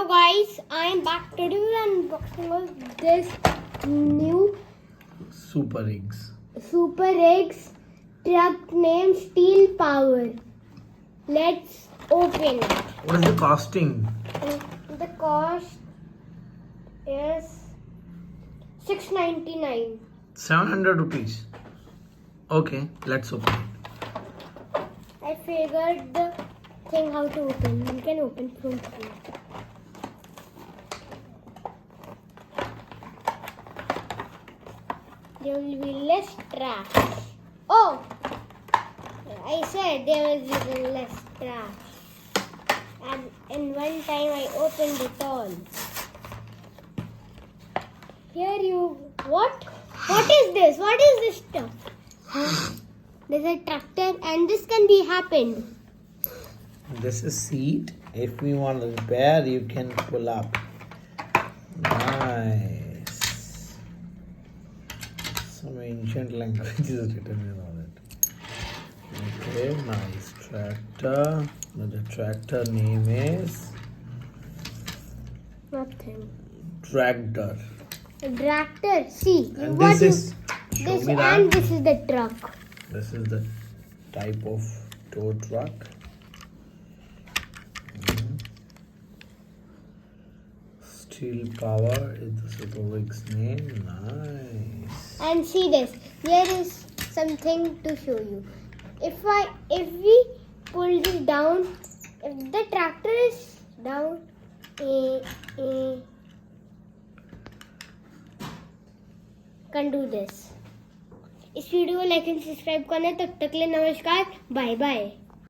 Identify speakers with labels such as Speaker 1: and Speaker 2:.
Speaker 1: Hello guys, I am back today with unboxing of this new
Speaker 2: Super eggs.
Speaker 1: Super Eggs truck named Steel Power. Let's open it.
Speaker 2: What is the costing?
Speaker 1: The cost is $6.99.
Speaker 2: 700 rupees. Okay, let's open it.
Speaker 1: I figured the thing how to open. You can open from here. There will be less trash. Oh! I said there will be less trash. And in one time I opened it all. Here you... What? What is this? What is this stuff? There's a tractor and this can be happened.
Speaker 2: This is seat. If we want to repair, you can pull up. Nice. Some ancient language is written in on it. Okay, nice tractor. The tractor name is
Speaker 1: Nothing.
Speaker 2: tractor.
Speaker 1: A tractor. See.
Speaker 2: And
Speaker 1: what
Speaker 2: this is
Speaker 1: this
Speaker 2: me that.
Speaker 1: and this is the truck.
Speaker 2: This is the type of tow truck. Steel Power is the Super Eggs name. Nice.
Speaker 1: And see this. Here is something to show you. If we pull this down, if the tractor is down, can do this. इस video को like and subscribe करना। तब तक के लिए नमस्कार, bye bye.